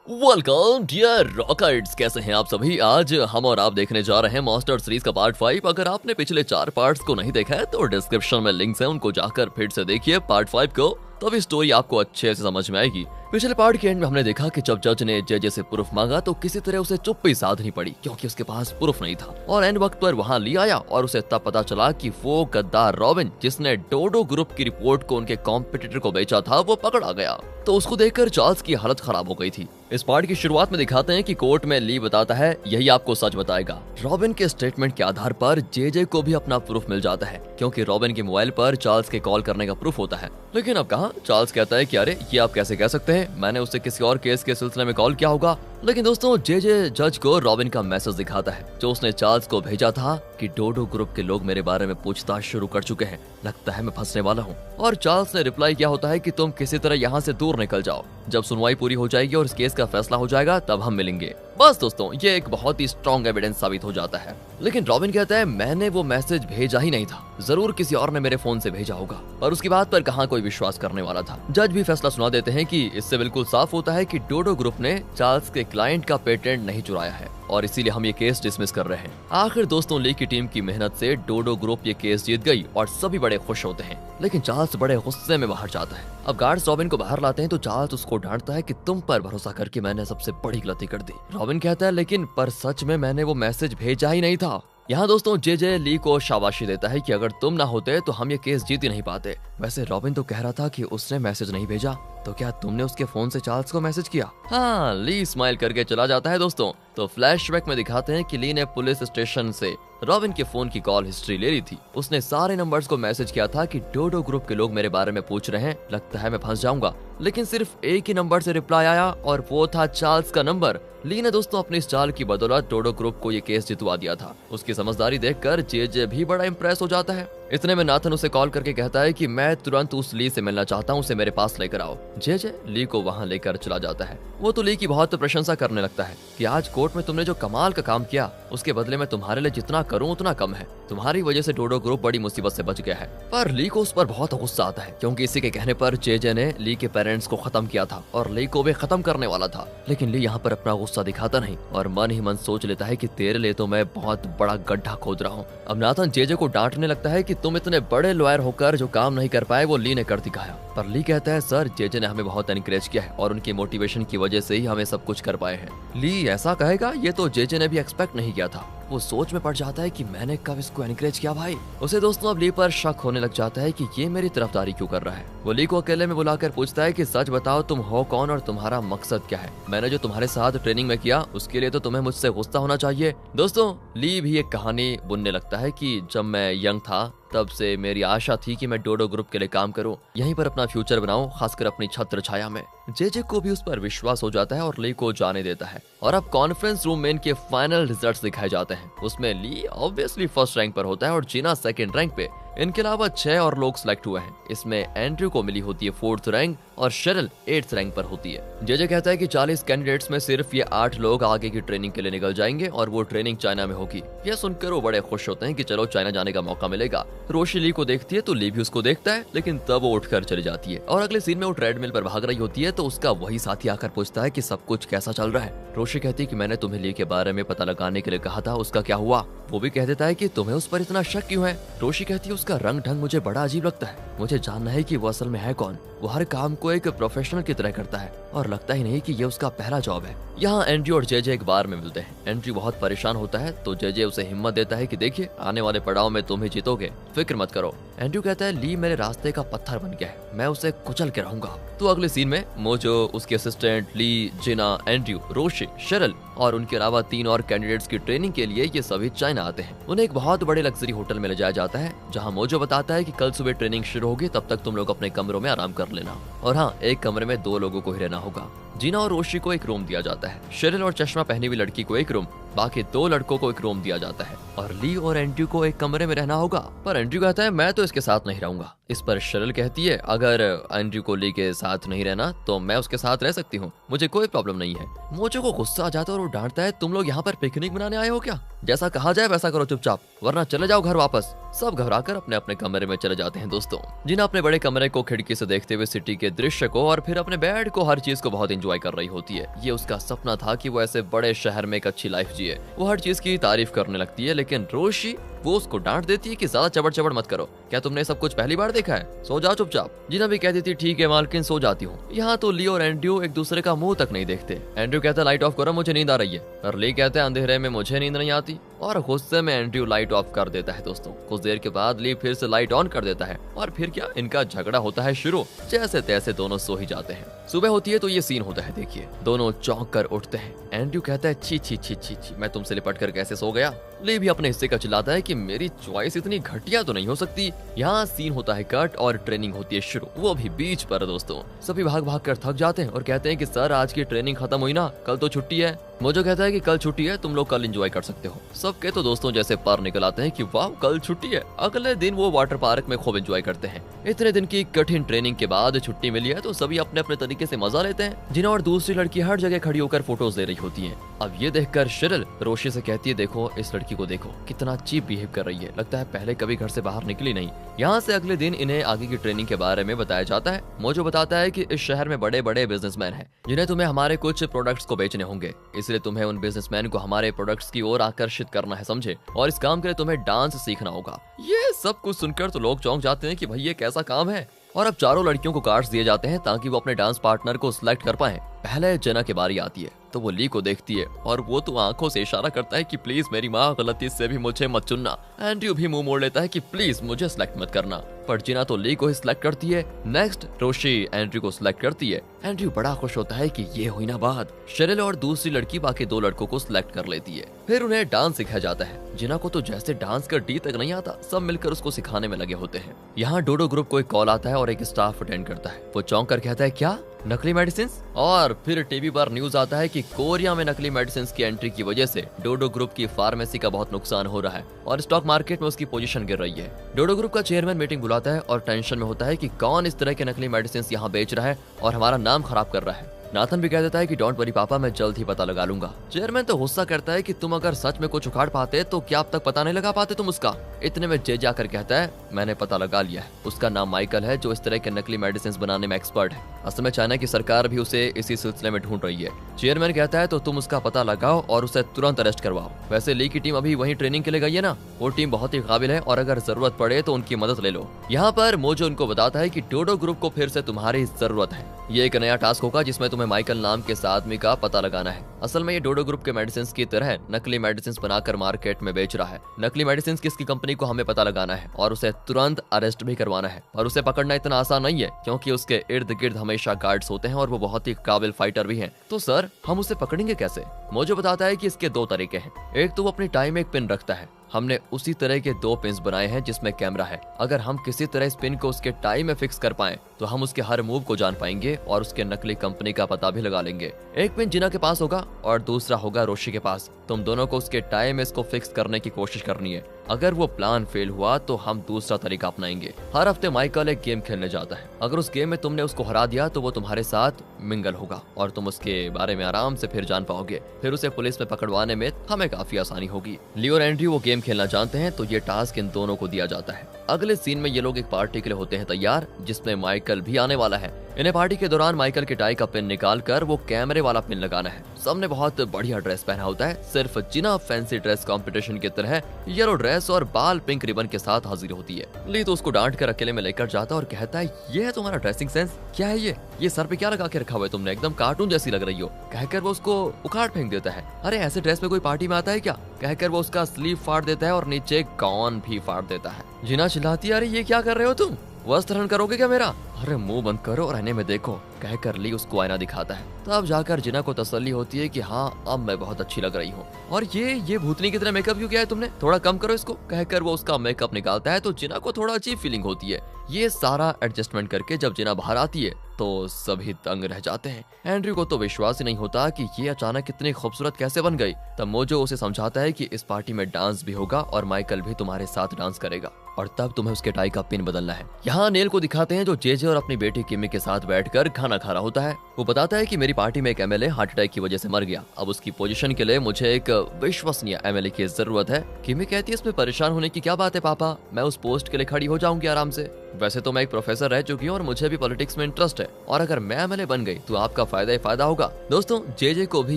Welcome dear rockets, कैसे हैं आप सभी। आज हम और आप देखने जा रहे हैं मॉन्स्टर सीरीज का पार्ट 5। अगर आपने पिछले 4 पार्ट्स को नहीं देखा है तो डिस्क्रिप्शन में लिंक्स हैं, उनको जाकर फिर से देखिए पार्ट 5 को, तभी स्टोरी आपको अच्छे से समझ में आएगी। पिछले पार्ट के एंड में हमने देखा कि जब जज ने जेजे से प्रूफ मांगा तो किसी तरह उसे चुप्पी साधनी पड़ी क्योंकि उसके पास प्रूफ नहीं था। और एंड वक्त पर वहां ली आया और उसे तब पता चला कि वो गद्दार रॉबिन जिसने डोडो ग्रुप की रिपोर्ट को उनके कॉम्पिटिटर को बेचा था वो पकड़ा गया। तो उसको देखकर चार्ल्स की हालत खराब हो गई थी। इस पार्ट की शुरुआत में दिखाते हैं कि कोर्ट में ली बताता है यही आपको सच बताएगा। रॉबिन के स्टेटमेंट के आधार पर जेजे को भी अपना प्रूफ मिल जाता है क्योंकि रॉबिन के मोबाइल पर चार्ल्स के कॉल करने का प्रूफ होता है। लेकिन अब कहा चार्ल्स कहता है कि अरे ये आप कैसे कह सकते हैं, मैंने उससे किसी और केस के सिलसिले में कॉल किया होगा। लेकिन दोस्तों जेजे जज को रॉबिन का मैसेज दिखाता है जो उसने चार्ल्स को भेजा था कि डोडो ग्रुप के लोग मेरे बारे में पूछताछ शुरू कर चुके हैं, लगता है मैं फंसने वाला हूँ। और चार्ल्स ने रिप्लाई किया होता है कि तुम किसी तरह यहाँ से दूर निकल जाओ, जब सुनवाई पूरी हो जाएगी और इस केस का फैसला हो जाएगा तब हम मिलेंगे। बस दोस्तों ये एक बहुत ही स्ट्रॉन्ग एविडेंस साबित हो जाता है। लेकिन रॉबिन कहता है मैंने वो मैसेज भेजा ही नहीं था, जरूर किसी और ने मेरे फोन से भेजा होगा। और उसकी बात पर कहाँ कोई विश्वास करने वाला था। जज भी फैसला सुना देते हैं कि इससे बिल्कुल साफ होता है कि डोडो ग्रुप ने चार्ल्स के क्लाइंट का पेटेंट नहीं चुराया है और इसीलिए हम ये केस डिसमिस कर रहे हैं। आखिर दोस्तों ली की टीम की मेहनत से डोडो ग्रुप ये केस जीत गई और सभी बड़े खुश होते हैं। लेकिन चार्ल्स बड़े गुस्से में बाहर जाता है। अब गार्ड्स रॉबिन को बाहर लाते हैं तो चार्ल्स उसको डांटता है कि तुम पर भरोसा करके मैंने सबसे बड़ी गलती कर दी। रॉबिन कहता है लेकिन पर सच में मैंने वो मैसेज भेजा ही नहीं था। यहाँ दोस्तों जेजे ली को शाबाशी देता है कि अगर तुम ना होते तो हम ये केस जीत ही नहीं पाते। वैसे रॉबिन तो कह रहा था कि उसने मैसेज नहीं भेजा, तो क्या तुमने उसके फोन से चार्ल्स को मैसेज किया? हाँ, ली स्माइल करके चला जाता है दोस्तों। तो फ्लैशबैक में दिखाते हैं कि ली ने पुलिस स्टेशन से रॉबिन के फोन की कॉल हिस्ट्री ले ली थी। उसने सारे नंबर्स को मैसेज किया था कि डोडो ग्रुप के लोग मेरे बारे में पूछ रहे हैं, लगता है मैं फंस जाऊंगा। लेकिन सिर्फ एक ही नंबर से रिप्लाई आया और वो था चार्ल्स का नंबर। ली ने दोस्तों अपनी इस चाल की बदौलत डोडो ग्रुप को ये केस जितवा दिया था। उसकी समझदारी देखकर जेजे भी बड़ा इंप्रेस हो जाता है। इतने में नाथन उसे कॉल करके कहता है कि मैं तुरंत उस ली से मिलना चाहता हूँ, उसे मेरे पास लेकर आओ। जेजे ली को वहाँ लेकर चला जाता है। वो तो ली की बहुत प्रशंसा करने लगता है कि आज कोर्ट में तुमने जो कमाल का काम किया उसके बदले में तुम्हारे लिए जितना करूँ उतना कम है। तुम्हारी वजह से डोडो ग्रुप बड़ी मुसीबत से बच गया है। पर ली को उस पर बहुत गुस्सा आता है क्योंकि इसी के कहने पर जेजे ने ली के पेरेंट्स को खत्म किया था और ली को भी खत्म करने वाला था। लेकिन ली यहाँ पर अपना गुस्सा दिखाता नहीं और मन ही मन सोच लेता है कि तेरे लिए तो मैं बहुत बड़ा गड्ढा खोद रहा हूँ। अब नाथन जेजे को डांटने लगता है कि तुम इतने बड़े लॉयर होकर जो काम नहीं कर पाए वो ली ने कर दिखाया। पर ली कहता है सर जेजे ने हमें बहुत एनकरेज किया है और उनकी मोटिवेशन की वजह से ही हमें सब कुछ कर पाए हैं। ली ऐसा कहेगा ये तो जेजे ने भी एक्सपेक्ट नहीं किया था। वो सोच में पड़ जाता है कि मैंने कब इसको एनकरेज किया भाई। उसे दोस्तों अब ली पर शक होने लग जाता है कि ये मेरी तरफदारी क्यों कर रहा है। वो ली को अकेले में बुलाकर पूछता है कि सच बताओ तुम हो कौन और तुम्हारा मकसद क्या है। मैंने जो तुम्हारे साथ ट्रेनिंग में किया उसके लिए तो तुम्हें मुझसे गुस्सा होना चाहिए। दोस्तों ली भी एक कहानी बुनने लगता है कि जब मैं यंग था तब से मेरी आशा थी कि मैं डोडो ग्रुप के लिए काम करूं, यहीं पर अपना फ्यूचर बनाऊं, खासकर अपनी छत्र छाया में। जेजे को भी उस पर विश्वास हो जाता है और ली को जाने देता है। और अब कॉन्फ्रेंस रूम में इनके फाइनल रिजल्ट्स दिखाए जाते हैं। उसमें ली ऑब्वियसली फर्स्ट रैंक पर होता है और जीना सेकंड रैंक पे। इनके अलावा 6 और लोग सिलेक्ट हुए हैं। इसमें एंड्रयू को मिली होती है 4th रैंक और शेरिल 8th रैंक पर होती है। जेजे कहता है कि 40 कैंडिडेट्स में सिर्फ ये 8 लोग आगे की ट्रेनिंग के लिए निकल जाएंगे और वो ट्रेनिंग चाइना में होगी। यह सुनकर वो बड़े खुश होते हैं कि चलो चाइना जाने का मौका मिलेगा। रोशी ली को देखती है तो ली भी उसको देखता है, लेकिन तब वो उठकर चली जाती है। और अगले सीन में वो ट्रेडमिल पर भाग रही होती है तो उसका वही साथी आकर पूछता है कि सब कुछ कैसा चल रहा है। रोशी कहती है कि मैंने तुम्हें ली के बारे में पता लगाने के लिए कहा था, उसका क्या हुआ? वो भी कह देता है कि तुम्हें उस पर इतना शक क्यों है? रोशी कहती है उसका रंग ढंग मुझे बड़ा अजीब लगता है, मुझे जानना है कि वो असल में है कौन। वो हर काम को एक प्रोफेशनल की तरह करता है और लगता ही नहीं कि ये उसका पहला जॉब है। यहाँ एंड्रयू और जेजे एक बार में मिलते हैं। एंड्रयू बहुत परेशान होता है तो जेजे उसे हिम्मत देता है कि देखिए आने वाले पड़ाव में तुम ही जीतोगे, फिक्र मत करो। एंड्रयू कहता है ली मेरे रास्ते का पत्थर बन गया है, मैं उसे कुचल के रहूंगा। तो अगले सीन में मोजो, उसके असिस्टेंट, ली, जिना, एंड्रयू, रोशी, शेरिल और उनके अलावा 3 और कैंडिडेट्स की ट्रेनिंग के लिए ये सभी चाइना आते हैं। उन्हें एक बहुत बड़े लग्जरी होटल में ले जाया जाता है जहाँ मोजो बताता है कि कल सुबह ट्रेनिंग शुरू होगी, तब तक तुम लोग अपने कमरों में आराम कर लेना। और हाँ, एक कमरे में 2 लोगों को ही रहना होगा। जीना और रोशी को एक रूम दिया जाता है। शेरिल और चश्मा पहनी हुई लड़की को एक रूम, बाकी 2 लड़कों को एक रूम दिया जाता है। और ली और एंड्रयू को एक कमरे में रहना होगा। पर एंड्रयू कहता है मैं तो इसके साथ नहीं रहूंगा। इस पर शेरिल कहती है अगर एंड्रयू को ली के साथ नहीं रहना तो मैं उसके साथ रह सकती हूँ, मुझे कोई प्रॉब्लम नहीं है। मोजो को गुस्सा आ जाता है और वो डांटता है तुम लोग यहाँ पर पिकनिक मनाने आए हो क्या? जैसा कहा जाए वैसा करो चुपचाप, वरना चले जाओ घर वापस। सब घबराकर अपने अपने कमरे में चले जाते हैं दोस्तों। जिन्हें अपने बड़े कमरे को खिड़की से देखते हुए सिटी के दृश्य को और फिर अपने बेड को, हर चीज को बहुत एंजॉय एंजॉय कर रही होती है। ये उसका सपना था कि वो ऐसे बड़े शहर में एक अच्छी लाइफ जिए। वो हर चीज की तारीफ करने लगती है, लेकिन रोशी वो उसको डांट देती है कि ज्यादा चबड़ चबड़ मत करो। क्या तुमने सब कुछ पहली बार देखा है? सो जाओ चुपचाप। जीना भी कहती थी ठीक है मालकिन, सो जाती हूँ। यहाँ तो ली और एंड्रयू एक दूसरे का मुंह तक नहीं देखते। एंड्रयू कहता है लाइट ऑफ करो, मुझे नींद आ रही है। और ली कहते हैं अंधेरे में मुझे नींद नहीं आती। और गुस्से में एंड्रयू लाइट ऑफ कर देता है। दोस्तों कुछ देर के बाद ली फिर से लाइट ऑन कर देता है और फिर क्या, इनका झगड़ा होता है शुरू। जैसे तैसे दोनों सो ही जाते हैं। सुबह होती है तो ये सीन होता है। देखिए दोनों चौंक कर उठते हैं। एंड्रयू कहता है छी छी छी छी छी, मैं तुमसे लिपट कर कैसे सो गया। ली भी अपने हिस्से का चिल्लाता है कि मेरी चॉइस इतनी घटिया तो नहीं हो सकती। यहाँ सीन होता है कट और ट्रेनिंग होती है शुरू, वो भी बीच पर। दोस्तों सभी भाग भाग कर थक जाते हैं और कहते हैं कि सर आज की ट्रेनिंग खत्म हुई ना, कल तो छुट्टी है। मोजो कहता है कि कल छुट्टी है, तुम लोग कल एंजॉय कर सकते हो। सबके तो दोस्तों जैसे पर निकल आते हैं कि वाह कल छुट्टी है। अगले दिन वो वाटर पार्क में खूब एंजॉय करते हैं। इतने दिन की कठिन ट्रेनिंग के बाद छुट्टी मिली है तो सभी अपने अपने तरीके से मजा लेते हैं। जिना और दूसरी लड़की हर जगह खड़ी होकर फोटोज ले रही होती है। अब ये देखकर शिरिल रोशी से कहती है देखो इस लड़की को देखो कितना चीप बिहेव कर रही है, लगता है पहले कभी घर से बाहर निकली नहीं। यहाँ से अगले दिन इन्हें आगे की ट्रेनिंग के बारे में बताया जाता है। मोजो बताता है कि इस शहर में बड़े बड़े बिजनेसमैन हैं जिन्हें तुम्हें हमारे कुछ प्रोडक्ट्स को बेचने होंगे, इसलिए तुम्हें उन बिजनेसमैन को हमारे प्रोडक्ट्स की ओर आकर्षित करना है, समझे। और इस काम के लिए तुम्हें डांस सीखना होगा। ये सब कुछ सुनकर तो लोग चौंक जाते हैं कि भाई ये कैसा काम है। और अब चारों लड़कियों को कार्ड्स दिए जाते हैं ताकि वो अपने डांस पार्टनर को सिलेक्ट कर पाए। पहले जेना की बारी आती है तो वो ली को देखती है और वो तो आंखों से इशारा करता है कि प्लीज मेरी माँ गलती से भी मुझे मत चुनना। एंड्रयू भी मुंह मोड़ लेता है कि प्लीज मुझे सिलेक्ट मत करना, पर जिना तो ली को ही सिलेक्ट करती है। नेक्स्ट रोशी एंड्रयू को सिलेक्ट करती है। एंड्रयू बड़ा खुश होता है कि ये हुई ना बात। शेरिल और दूसरी लड़की बाकी दो लड़कों को सिलेक्ट कर लेती है। फिर उन्हें डांस सिखाया जाता है। जिना को तो जैसे डांस का डी तक नहीं आता, सब मिलकर उसको सिखाने में लगे होते हैं। यहाँ डोडो ग्रुप को एक कॉल आता है और एक स्टाफ अटेंड करता है। वो चौंक कर कहता है क्या नकली मेडिसिन। और फिर टीवी पर न्यूज आता है कि कोरिया में नकली मेडिसिन की एंट्री की वजह से डोडो ग्रुप की फार्मेसी का बहुत नुकसान हो रहा है और स्टॉक मार्केट में उसकी पोजीशन गिर रही है। डोडो ग्रुप का चेयरमैन मीटिंग बुलाता है और टेंशन में होता है कि कौन इस तरह के नकली मेडिसिन यहाँ बेच रहा है और हमारा नाम खराब कर रहा है। नाथन भी कह देता है कि डोंट वरी पापा, मैं जल्द ही पता लगा लूंगा। चेयरमैन तो गुस्सा करता है कि तुम अगर सच में कुछ उखाड़ पाते तो क्या अब तक पता नहीं लगा पाते तुम उसका। इतने में जे जाकर कहता है मैंने पता लगा लिया है, उसका नाम माइकल है जो इस तरह के नकली मेडिसिन बनाने में एक्सपर्ट है। असल में चाइना की सरकार भी उसे इसी सिलसिले में ढूंढ रही है। चेयरमैन कहता है तो तुम उसका पता लगाओ और उसे तुरंत अरेस्ट करवाओ। वैसे ली की टीम अभी वहीं ट्रेनिंग के लिए गई है ना, वो टीम बहुत ही काबिल है और अगर जरूरत पड़े तो उनकी मदद ले लो। यहाँ पर मोजो उनको बताता है कि डोडो ग्रुप को फिर से तुम्हारी जरूरत है। ये एक नया टास्क होगा जिसमें तुम्हें माइकल नाम के आदमी का पता लगाना है। असल में ये डोडो ग्रुप के मेडिसिन की तरह नकली मेडिसिन बनाकर मार्केट में बेच रहा है। नकली मेडिसिन किसकी कंपनी को हमें पता लगाना है और उसे तुरंत अरेस्ट भी करवाना है। और उसे पकड़ना इतना आसान नहीं है क्योंकि उसके इर्द गिर्द हमेशा गार्ड्स होते हैं और वो बहुत ही काबिल फाइटर भी हैं। तो सर हम उसे पकड़ेंगे कैसे? मोजो बताता है कि इसके दो तरीके हैं। एक तो वो अपनी टाई में एक पिन रखता है। हमने उसी तरह के दो पिन्स बनाए हैं जिसमें कैमरा है। अगर हम किसी तरह इस पिन को उसके टाई में फिक्स कर पाएं तो हम उसके हर मूव को जान पाएंगे और उसके नकली कंपनी का पता भी लगा लेंगे। एक पिन जिना के पास होगा और दूसरा होगा रोशी के पास। तुम दोनों को उसके टाई में इसको फिक्स करने की कोशिश करनी है। अगर वो प्लान फेल हुआ तो हम दूसरा तरीका अपनाएंगे। हर हफ्ते माइकल एक गेम खेलने जाता है। अगर उस गेम में तुमने उसको हरा दिया तो वो तुम्हारे साथ मिंगल होगा और तुम उसके बारे में आराम से फिर जान पाओगे। फिर उसे पुलिस में पकड़वाने में हमें काफी आसानी होगी। लियो और एंड्रयू वो गेम खेलना जानते हैं तो ये टास्क इन दोनों को दिया जाता है। अगले सीन में ये लोग एक पार्टी के लिए होते हैं तैयार जिसमें माइकल भी आने वाला है। इन्हें पार्टी के दौरान माइकल के टाई का पिन निकाल कर वो कैमरे वाला पिन लगाना है। सबने बहुत बढ़िया ड्रेस पहना होता है। सिर्फ जिना फैंसी ड्रेस कंपटीशन की तरह येलो ड्रेस और बाल पिंक रिबन के साथ हाजिर होती है। ली तो उसको डांट कर अकेले में लेकर जाता और कहता है ये है तुम्हारा ड्रेसिंग सेंस? क्या है ये सर पे क्या लगा के रखा हुआ है तुमने? एकदम कार्टून जैसी लग रही हो। कहकर वो उसको उखाड़ फेंक देता है। अरे ऐसे ड्रेस में कोई पार्टी में आता है क्या? कहकर वो उसका स्लीव फाड़ देता है और नीचे गाउन भी फाड़ देता है। जिना चिल्लाती है अरे ये क्या कर रहे हो तुम? वस्त्र हरण करोगे क्या मेरा? अरे मुंह बंद करो और आईने में देखो। कहकर ली उसको आईना दिखाता है। तब जाकर जिना को तसल्ली होती है कि हाँ अब मैं बहुत अच्छी लग रही हूँ। और ये भूतनी की तरह मेकअप क्यों किया है तुमने? थोड़ा कम करो इसको। कहकर वो उसका मेकअप निकालता है तो जिना को थोड़ा अजीब फीलिंग होती है। ये सारा एडजस्टमेंट करके जब जिना बाहर आती है तो सभी दंग रह जाते हैं। एंड्रयू को तो विश्वास ही नहीं होता कि ये अचानक इतनी खूबसूरत कैसे बन गई। तब मोजो उसे समझाता है कि इस पार्टी में डांस भी होगा और माइकल भी तुम्हारे साथ डांस करेगा और तब तुम्हें उसके टाई का पिन बदलना है। यहाँ नेल को दिखाते हैं जो जेजे और अपनी बेटी किमी के साथ बैठकर खाना खा रहा होता है। वो बताता है कि मेरी पार्टी में एक एमएलए हार्ट अटैक की वजह से मर गया। अब उसकी पोजीशन के लिए मुझे एक विश्वसनीय एमएलए की जरूरत है। किमी कहती है इसमें परेशान होने की क्या बात है पापा, मैं उस पोस्ट के लिए खड़ी हो जाऊंगी आराम से। वैसे तो मैं एक प्रोफेसर रह चुकी हूँ और मुझे भी पॉलिटिक्स में इंटरेस्ट है, और अगर मैं एमएलए बन गई तो आपका फायदा ही फायदा होगा। दोस्तों जे को भी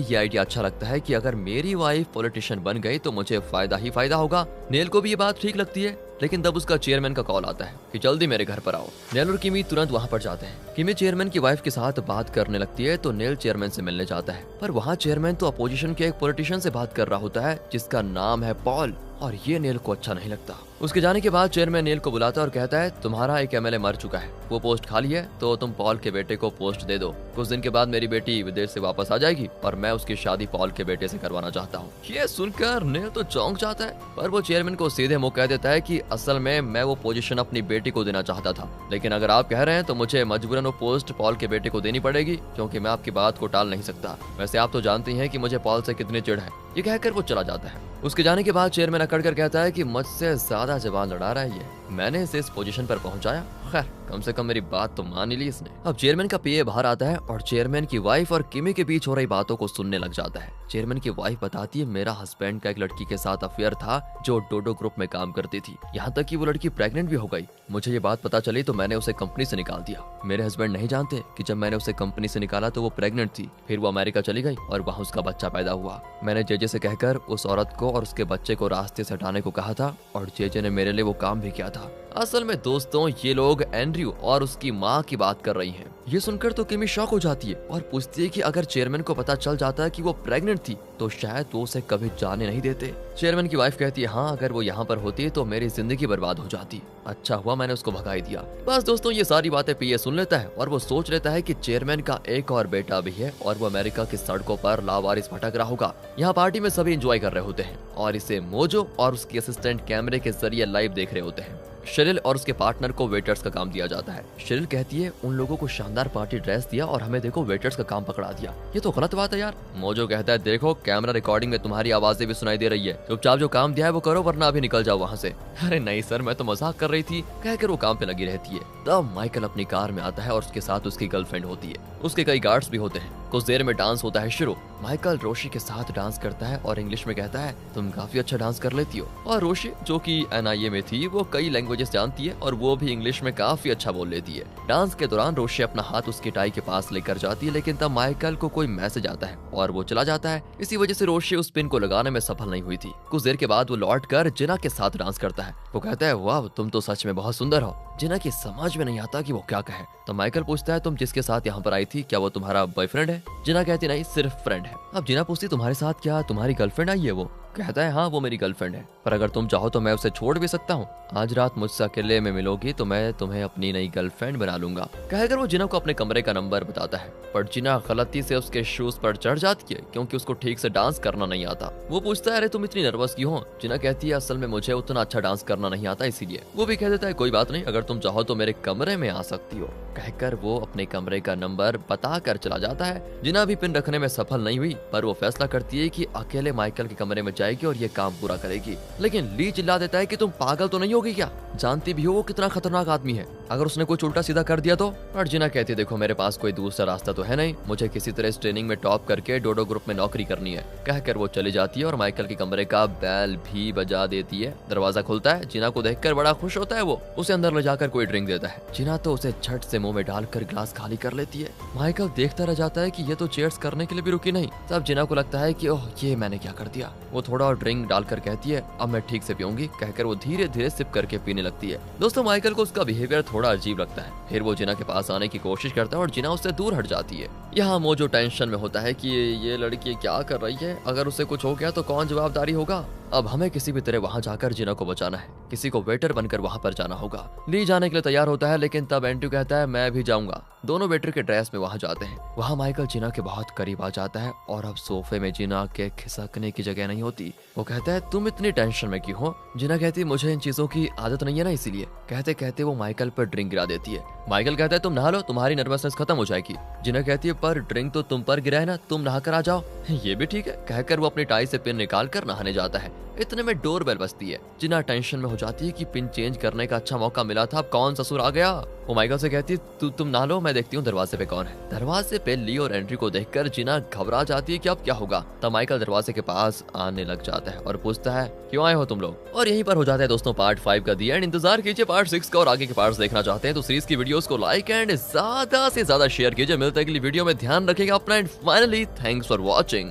ये आइडिया अच्छा लगता है कि अगर मेरी वाइफ पॉलिटिशियन बन गई तो मुझे फायदा ही फायदा होगा। नेल को भी ये बात ठीक लगती है, लेकिन तब उसका चेयरमैन का कॉल आता है कि जल्दी मेरे घर पर आओ। नेल और किमी तुरंत वहाँ पर जाते हैं। किमी चेयरमैन की वाइफ के साथ बात करने लगती है तो नेल चेयरमैन से मिलने जाता है, पर वहाँ चेयरमैन तो अपोजिशन के एक पॉलिटिशियन से बात कर रहा होता है जिसका नाम है पॉल, और ये नेल को अच्छा नहीं लगता। उसके जाने के बाद चेयरमैन नेल को बुलाता है और कहता है तुम्हारा एक एमएलए मर चुका है, वो पोस्ट खाली है, तो तुम पॉल के बेटे को पोस्ट दे दो। कुछ दिन के बाद मेरी बेटी विदेश से वापस आ जाएगी और मैं उसकी शादी पॉल के बेटे से करवाना चाहता हूँ। ये सुनकर नेल तो चौंक जाता है, पर वो चेयरमैन को सीधे मुंह कह देता है कि असल में मैं वो पोजीशन अपनी बेटी को देना चाहता था, लेकिन अगर आप कह रहे हैं तो मुझे मजबूरन वो पोस्ट पॉल के बेटे को देनी पड़ेगी, क्योंकि मैं आपकी बात को टाल नहीं सकता। वैसे आप तो जानती हैं कि मुझे पॉल से कितनी चिढ़ है। ये कहकर वो चला जाता है। उसके जाने के बाद चेयरमैन अकड़कर कहता है कि मुझसे ज्यादा जवान लड़ा रहा है ये, मैंने इसे इस पोजीशन पर पहुंचाया, खैर कम से कम मेरी बात तो मान ही ली इसने। अब चेयरमैन का पीए बाहर आता है और चेयरमैन की वाइफ और किमी के बीच हो रही बातों को सुनने लग जाता है। चेयरमैन की वाइफ बताती है मेरा हस्बैंड का एक लड़की के साथ अफेयर था जो डोडो ग्रुप में काम करती थी, यहाँ तक कि वो लड़की प्रेग्नेंट भी हो गई। मुझे ये बात पता चली तो मैंने उसे कंपनी से निकाल दिया। मेरे हस्बैंड नहीं जानते कि जब मैंने उसे कंपनी से निकाला तो वो प्रेग्नेंट थी, फिर वो अमेरिका चली गई और वहाँ उसका बच्चा पैदा हुआ। मैंने जेजे से कहकर उस औरत को और उसके बच्चे को रास्ते से हटाने को कहा था और जेजे ने मेरे लिए वो काम भी किया था। असल में दोस्तों ये लोग एंड्रयू और उसकी माँ की बात कर रही हैं। ये सुनकर तो किमी शॉक हो जाती है और पूछती है कि अगर चेयरमैन को पता चल जाता है कि वो प्रेग्नेंट थी तो शायद वो उसे कभी जाने नहीं देते। चेयरमैन की वाइफ कहती है हाँ, अगर वो यहाँ पर होती तो मेरी जिंदगी बर्बाद हो जाती, अच्छा हुआ मैंने उसको भगा ही दिया। बस दोस्तों ये सारी बातें पीए सुन लेता है और वो सोच लेता है कि चेयरमैन का एक और बेटा भी है और वो अमेरिका की सड़कों पर लावारिस भटक रहा होगा। यहाँ पार्टी में सभी एंजॉय कर रहे होते हैं और इसे मोजो और उसकी असिस्टेंट कैमरे के जरिए लाइव देख रहे होते हैं। शेरिल और उसके पार्टनर को वेटर्स का काम दिया जाता है। शेरिल कहती है उन लोगों को शानदार पार्टी ड्रेस दिया और हमें देखो वेटर्स का काम पकड़ा दिया, ये तो गलत बात है यार। मोजो कहता है देखो कैमरा रिकॉर्डिंग में तुम्हारी आवाजें भी सुनाई दे रही है, चुपचाप जो काम दिया है वो करो वरना अभी निकल जाओ वहाँ से। अरे नहीं सर, मैं तो मजाक कर रही थी, कहकर वो काम पे लगी रहती है। तब माइकल अपनी कार में आता है और उसके साथ उसकी गर्लफ्रेंड होती है, उसके कई गार्ड्स भी होते हैं। कुछ देर में डांस होता है शुरू। माइकल रोशी के साथ डांस करता है और इंग्लिश में कहता है तुम काफी अच्छा डांस कर लेती हो। और रोशी जो कि एनआईए में थी वो कई लैंग्वेजेस जानती है और वो भी इंग्लिश में काफी अच्छा बोल लेती है। डांस के दौरान रोशी अपना हाथ उसकी टाई के पास लेकर जाती है, लेकिन तब माइकल को कोई मैसेज आता है और वो चला जाता है। इसी वजह से रोशी उस पिन को लगाने में सफल नहीं हुई थी। कुछ देर के बाद वो लौट कर जिना के साथ डांस करता है। वो कहता है वाह तुम तो सच में बहुत सुंदर हो। जिना की समझ में नहीं आता कि वो क्या कहे, तो माइकल पूछता है तुम जिसके साथ यहाँ पर आई थी क्या वो तुम्हारा बॉयफ्रेंड है? जिना कहती नहीं सिर्फ फ्रेंड है। अब जिना पूछती तुम्हारे साथ क्या तुम्हारी गर्लफ्रेंड आई है? वो कहता है हाँ वो मेरी गर्लफ्रेंड है, पर अगर तुम चाहो तो मैं उसे छोड़ भी सकता हूँ। आज रात मुझसे अकेले में मिलोगी तो मैं तुम्हें अपनी नई गर्लफ्रेंड बना लूंगा, कहकर वो जिना को अपने कमरे का नंबर बताता है। पर जिना गलती से उसके शूज पर चढ़ जाती है क्योंकि उसको ठीक से डांस करना नहीं आता। वो पूछता है अरे तुम इतनी नर्वस क्यों हो? जिना कहती है असल में मुझे उतना अच्छा डांस करना नहीं आता इसीलिए। वो भी कह देता है कोई बात नहीं, अगर तुम चाहो तो मेरे कमरे में आ सकती हो, कहकर वो अपने कमरे का नंबर बताकर चला जाता है। जिना भी पिन रखने में सफल नहीं हुई, पर वो फैसला करती है कि अकेले माइकल के कमरे में जाएगी और ये काम पूरा करेगी। लेकिन ली चिल्ला देता है कि तुम पागल तो नहीं होगी क्या? जानती भी हो वो कितना खतरनाक आदमी है, अगर उसने कुछ उल्टा सीधा कर दिया तो? और जिना कहती है देखो मेरे पास कोई दूसरा रास्ता तो है नहीं, मुझे किसी तरह इस ट्रेनिंग में टॉप करके डोडो ग्रुप में नौकरी करनी है, कहकर वो चली जाती है और माइकल के कमरे का बेल भी बजा देती है। दरवाजा खुलता है, जिना को देखकर बड़ा खुश होता है। वो उसे अंदर ले जाकर कोई ड्रिंक देता है। जिना तो उसे झट से मुंह में डालकर ग्लास खाली कर लेती है। माइकल देखता रह जाता है कि ये तो चीयर्स करने के लिए भी रुकी नहीं। तब जिना को लगता है कि ओह ये मैंने क्या कर दिया। वो थोड़ा और ड्रिंक डालकर कहती है अब मैं ठीक से पीऊंगी, कहकर वो धीरे धीरे सिप करके पीने लगती है। दोस्तों माइकल को उसका बिहेवियर थोड़ा अजीब लगता है। फिर वो जिना के पास आने की कोशिश करता है और जिना उससे दूर हट जाती है। यहाँ मोजो टेंशन में होता है कि ये लड़की क्या कर रही है, अगर उसे कुछ हो गया तो कौन जवाबदारी होगा। अब हमें किसी भी तरह वहाँ जाकर जिना को बचाना है, किसी को वेटर बनकर वहाँ पर जाना होगा। ली जाने के लिए तैयार होता है, लेकिन तब एंड्रयू कहता है मैं भी जाऊंगा। दोनों वेटर के ड्रेस में वहाँ जाते हैं। वहाँ माइकल जिना के बहुत करीब आ जाता है और अब सोफे में जिना के खिसकने की जगह नहीं होती। वो कहता है तुम इतनी टेंशन में क्यों हो? जिना कहती मुझे इन चीजों की आदत नहीं है ना इसीलिए। कहते कहते वो माइकल पर ड्रिंक गिरा देती है। माइकल कहता है तुम नहा लो, तुम्हारी नर्वसनेस खत्म हो जाएगी। जिना कहती है पर ड्रिंक तो तुम पर गिरा है ना, तुम नहा कर आ जाओ। ये भी ठीक है, कहकर वो अपनी टाई से पिन निकाल कर नहाने जाता है। इतने में डोरबेल बजती है। जिना टेंशन में हो जाती है कि पिन चेंज करने का अच्छा मौका मिला था, अब कौन ससुर आ गया। वो माइकल से कहती है तुम नहा लो, मैं देखती हूँ दरवाजे पे कौन है। दरवाजे पे ली और एंट्री को देखकर जिना घबरा जाती है कि अब क्या होगा। तब माइकल दरवाजे के पास आने लग जाता है और पूछता है क्यों आए हो तुम लोग। और यहीं पर हो जाता है दोस्तों पार्ट 5 का दी एंड। इंतजार कीजिए पार्ट 6 का, और आगे के पार्ट्स देखना चाहते हैं तो सीरीज की वीडियोस को लाइक एंड ज्यादा से ज्यादा शेयर कीजिए। मिलते हैं अगली वीडियो में, ध्यान रखिएगा अपना and finally thanks for watching.